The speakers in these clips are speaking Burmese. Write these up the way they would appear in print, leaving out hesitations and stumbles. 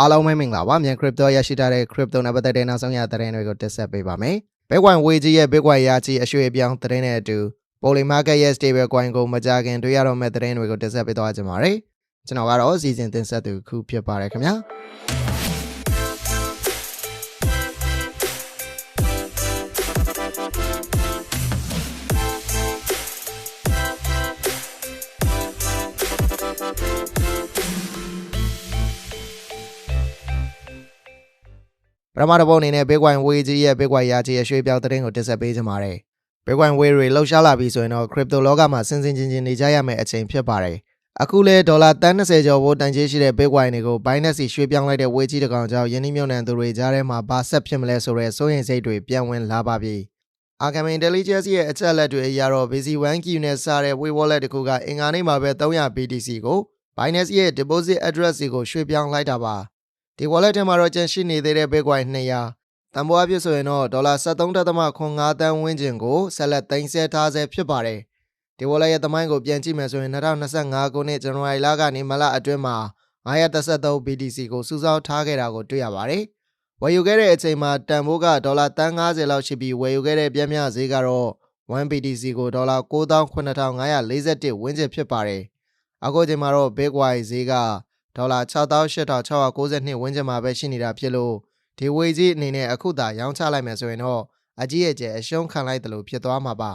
အားလုံးပဲမင်္ဂလာပါမြန် crypto ရရှိထားတဲ့ crypto နဲ့ပတ်သက်တဲ့နောက်ဆုံးရသတင်းတွေကိုတင်ဆက်ပေးပါမယ်။ Bitcoin ဝေကြီးရဲ့ Bitcoin ရာချီအရွှေ့အပြောင်းသတင်းနဲ့အတူ Polymarket ရဲ့ Stablecoin ကိုမကြာခင်တွေ့ရတော့မယ့်သတင်းတွေကိုတင်ဆက်ပေးသွားကြပါမယ်။ကျွန်တော်ကတော့အစီအစဉ်တင်ဆက်သူခုဖြစ်ပါတယ်ခင်ဗျာ။ပထမတစ်ပုတ်အနေနဲ့ Bitcoin ဝေကြီးရဲ့ Bitcoin ရာချီအရွှေ့ပြောင်းသတင်းကိုတင်ဆက်ပေးကြပါမယ်။ Bitcoin ဝေတွေလှုပ်ရှားလာပြီဆိုရင်တော့ crypto လောကမှာစင်စင်ချင်းနေကြရမယ့်အချိန်ဖြစ်ပါတယ်။အခုလဲဒေါ်လာတန်း20ကျော်ဖို့တန်ကြေးရှိတဲ့ Bitcoin တွေကို Binance ရွှေ့ပြောင်းလိုက်တဲ့ဝေကြီးတစ်ကောင်ကြောင့်ယင်းနှိမ့်မြုပ်နှံသူတွေကြားထဲမှာဘာဆက်ဖြစ်မလဲဆိုတဲ့စိုးရိမ်စိတ်တွေပြန်ဝင်လာပါပြီ။ Arkham Intelligence ရဲ့အချက်အလက်တွေအရတော့ BC1Q နဲ့စတဲ့ Wave Wallet တစ်ခုကအင်္ဂါနေ့မှာပဲ300 BTC ကို Binance ရဲ့ deposit address ကိုရွှေ့ပြောင်းလိုက်တာပါ။ဒီ wallet ထဲမှာတော့ကျန်ရှိနေသေးတဲ့ Bitcoin 200တန်ဖိုးအဖြစ်ဆိုရင်တော့ဒေါ်လာ 13.5 သန်းဝန်းကျင်ကိုဆက်လက်သိမ်းဆည်းထားဆဲဖြစ်ပါတယ်။ဒီ wallet ရဲ့သမိုင်းကိုပြန်ကြည့်မယ်ဆိုရင်2025ခုနှစ်ဇန်နဝါရီလကနေမလအတွင်းမှာ933 BTC ကိုစုဆောင်းထားခဲ့တာကိုတွေ့ရပါတယ်။ဝယ်ယူခဲ့တဲ့အချိန်မှာတန်ဖိုးကဒေါ်လာ50လောက်ရှိပြီးဝယ်ယူခဲ့တဲ့ပြန်မြဈေးကတော့1 BTC ကိုဒေါ်လာ98,541ဝန်းကျင်ဖြစ်ပါတယ်။အခုချိန်မှာတော့ Bitcoin ဈေးကဒေါ်လာ68,692ဝန်းကျင်မှာပဲရှိနေတာဖြစ်လို့ဒီဝေကြီးအနေနဲ့အခုသာရောင်းချလိုက်မယ်ဆိုရင်တော့အကြီးအကျယ်အရှုံးခံလိုက်တယ်လို့ဖြစ်သွားမှာပါ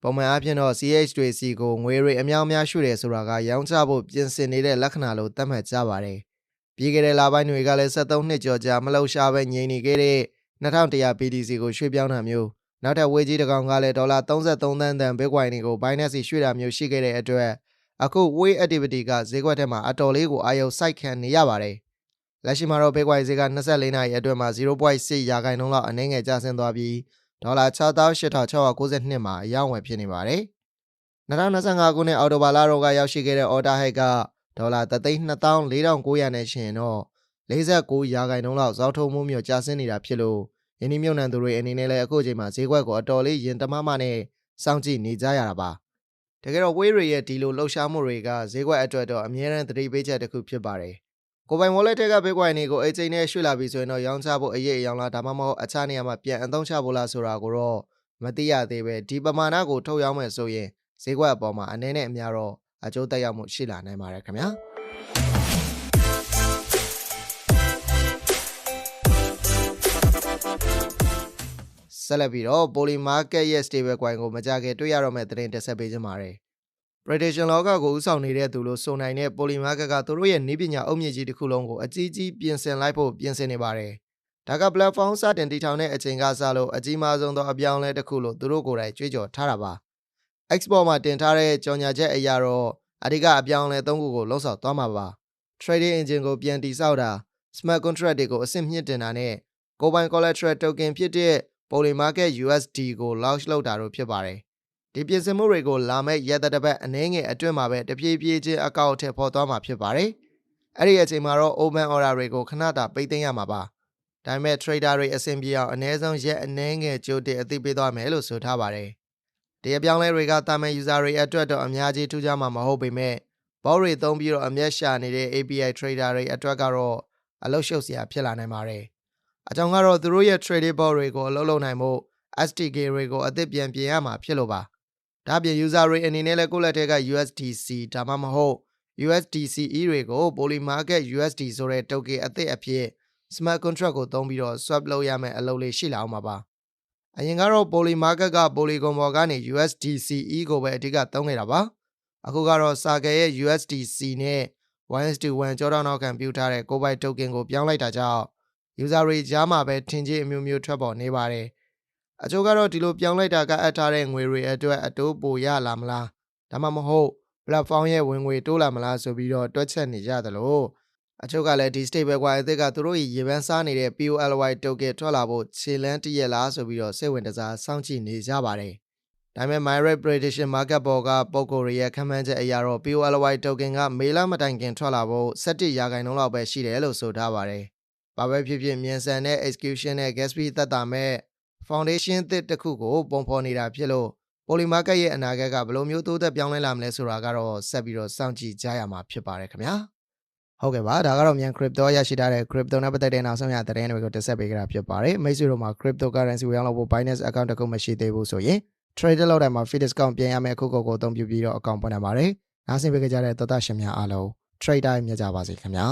ပုံမှန်အားဖြင့်တော့ CH တွေစီကိုငွေတွေအများများရွှေ့တယ်ဆိုတာကရောင်းချဖို့ပြင်ဆင်နေတဲ့လက္ခဏာလို့သတ်မှတ်ကြပါတယ်ပြီးခဲ့တဲ့လပိုင်းတွေကလည်း73နှစ်ကျော်ကြာမလှုပ်ရှားပဲငြိမ်နေခဲ့တဲ့2100 BTC ကိုရွှေ့ပြောင်းတာမျိုးနောက်ထပ်ဝေကြီးတစ်ကောင်ကလည်းဒေါ်လာ33သန်းတန် Bitcoin တွေကို Binance ရွှေ့တာမျိုးရှိခဲ့တဲ့အတွက်အခု Wave Activity ကဈေးကွက်ထဲမှာအတော်လေးကိုအာရုံစိုက်ခံနေရပါတယ်လက်ရှိမှာတော့ Bitcoin ဈေးက24နာရီအတွင်းမှာ 0.6% လောက်အနည်းငယ်ကျဆင်းသွားပြီးဒေါ်လာ68,692မှာအယောင်းဝယ်ဖြစ်နေပါတယ်။2025ခုနှစ်အောက်တိုဘာလတော့ကရောက်ရှိခဲ့တဲ့ order height ကဒေါ်လာ324,900နဲ့ရှင်တော့49%လောက်ဇောက်ထုံမှုမျိုးကျဆင်းနေတာဖြစ်လို့ယင်းဒီမြုံနှံသူတွေအနေနဲ့လည်းအခုချိန်မှာဈေးကွက်ကိုအတော်လေးရင်တမမနဲ့စောင့်ကြည့်နေကြရတာပါ။တကယ်တော့ Wave ရဲ့ဒီလိုလှုပ်ရှားမှုတွေကဈေးကွက်အတွက်တော့အမြဲတမ်းသတိပေးချက်တစ်ခုဖြစ်ပါတယ်။ကိုပိုင် wallet ထဲက Bitcoin တွေကိုအချိန်နဲ့ရွှေ့လာပြီဆိုရင်တော့ရောင်းချဖို့အရေးအယောင်လားဒါမှမဟုတ်အခြားနေရာမှာပြန်အသုံးချဖို့လားဆိုတာကိုတော့မသိရသေးပဲဒီပမာဏကိုထုတ်ရောင်းမယ်ဆိုရင်ဈေးကွက်အပေါ်မှာအနည်းနဲ့အများတော့အကျိုးသက်ရောက်မှုရှိလာနိုင်ပါတယ်ခင်ဗျာဆက်လက်ပြီးတော့ Polymarket ရဲ့ Stablecoin ကိုမကြခင်တွေ့ရတော့မယ့်သတင်းတက်ဆက်ပေးခြင်းပါတယ်Prediction လောကကိုဥဆောင်နေတဲ့သူလို့ဆိုနိုင်တဲ့ Polymarket ကသူတို့ရဲ့နည်းပညာအုတ်မြစ်ကြီးတစ်ခုလုံးကိုအကြီးကြီးပြင်ဆင်လိုက်ဖို့ပြင်ဆင်နေပါတယ်။ဒါက platform စတင်တည်ထောင်တဲ့အချိန်ကစလို့အကြီးမားဆုံးသောအပြောင်းအလဲတစ်ခုလို့သူတို့ကိုယ်တိုင်ကြွေးကြော်ထားတာပါ။ Export မှာတင်ထားတဲ့ကြော်ညာချက်အရာတော့အဓိကအပြောင်းအလဲ၃ခုကိုလှုပ်ဆောင်သွားမှာပါ။ Trading engine ကိုပြန်တည်ဆောက်တာ Smart contract တွေကိုအဆင့်မြင့်တင်တာနဲ့ကိုပိုင် collateral token ဖြစ်တဲ့ Polymarket USD ကို launch လုပ်တာတို့ဖြစ်ပါတယ်။ဒီပြင်ဆင်မှုတွေကိုလာမယ့်ရက်သက်တစ်ပတ်အနည်းငယ်အတွင်းမှာပဲတပြေးပြေးချင်းအကောင့်အထည်ဖော်သွားမှာဖြစ်ပါတယ်။အဲ့ဒီအချိန်မှာတော့ open order တွေကိုခဏတာပိတ်သိမ်းရမှာပါ။ဒါပေမဲ့ trader တွေအဆင်ပြေအောင်အနည်းဆုံးရက်အနည်းငယ်ကြိုတင်အသိပေးသွားမယ်လို့ဆိုထားပါတယ်။ဒီအပြောင်းလဲတွေကတာမန် user တွေအတွက်တော့အများကြီးထူးခြားမှာမဟုတ်ပေမဲ့ bot တွေသုံးပြီးတော့အမျက်ရှာနေတဲ့ API trader တွေအတွက်ကတော့အလုပ်ရှုပ်စရာဖြစ်လာနိုင်ပါတယ်။အကြောင်းကတော့သူတို့ရဲ့ trading bot တွေကိုအလုပ်လုပ်နိုင်ဖို့ SDK တွေကိုအသစ်ပြန်ပြင်ရမှာဖြစ်လို့ပါ။ဒါပြင် user တွေအနေနဲ့လည်းကိုယ့်လက်ထဲက USDC ဒါမှမဟုတ် USDCE တွေကို Polymarket USD ဆိုတဲ့ token အသစ်အဖြစ် smart contract ကိုသုံးပြီးတော့ swap လုပ်ရမယ့်အလုပ်လေးရှိလာအောင်ပါ။အရင်ကတော့ Polymarket က Polygon ပေါ်ကနေ USDCE ကိုပဲအဓိကသုံးနေတာပါ။အခုကတော့ Circle ရဲ့ USDC နဲ့ 1:1 ကြောတောင်နောက်ခံပြုထားတဲ့ကိုပိုင် token ကိုပြောင်းလိုက်တာကြောင့် user တွေကြားမှာပဲထင်ကြီးအမျိုးမျိုးထွက်ပေါ်နေပါတယ်။အချို့ကတော့ဒီလိုပြောင်းလိုက်တာကအပ်ထားတဲ့ငွေတွေအတွက်အတိုးပိုရလာမလားဒါမှမဟုတ် platform ရဲ့ဝင်ငွေတိုးလာမလားဆိုပြီးတော့တွက်ချက်နေကြသလိုအချို့ကလည်းဒီ stablecoin အသစ်ကသူတို့ရေပန်းစားနေတဲ့ POLY token ထွက်လာဖို့ခြေလန်းတရက်လားဆိုပြီးတော့စိတ်ဝင်တစားစောင့်ကြည့်နေကြပါတယ်ဒါပေမဲ့ MyRate Prediction Market ပေါ်ကပုံကိုယ်တွေရဲ့ခန့်မှန်းချက်အရတော့ POLY token ကမေလမတိုင်ခင်ထွက်လာဖို့17%လောက်ပဲရှိတယ်လို့ဆိုထားပါတယ်ဘာပဲဖြစ်ဖြစ်မြန်ဆန်တဲ့ execution နဲ့ gas fee သက်သာမဲ့ foundation သစ်တစ်ခုကိုပုံဖော်နေတာဖြစ်လို့ Polymarket ရဲ့အနာဂတ်ကဘယ်လိုမျိုးတိုးတက်ပြောင်းလဲလာမလဲဆိုတာကတော့ဆက်ပြီးတော့စောင့်ကြည့်ကြရမှာဖြစ်ပါတယ်ခင်ဗျာ ဟုတ်ကဲ့ပါဒါကတော့မြန် crypto ရရှိထားတဲ့ crypto နဲ့ပတ်သက်တဲ့နောက်ဆုံးရသတင်းတွေကိုတင်ဆက်ပေးကြတာဖြစ်ပါတယ်မိတ်ဆွေတို့မှာ cryptocurrency ဝယ်လို့ဖို့ Binance account တစ်ခုမရှိသေးဘူးဆိုရင် trade လုပ်တိုင်းမှာ fee discount ပြင်ရမယ့်အခုကိုအသုံးပြုပြီးတော့ account ဖွင့်နိုင်ပါတယ်နားဆင်ပေးကြတဲ့သောတာရှင်များအားလုံး trader မြတ်ကြပါစေခင်ဗျာ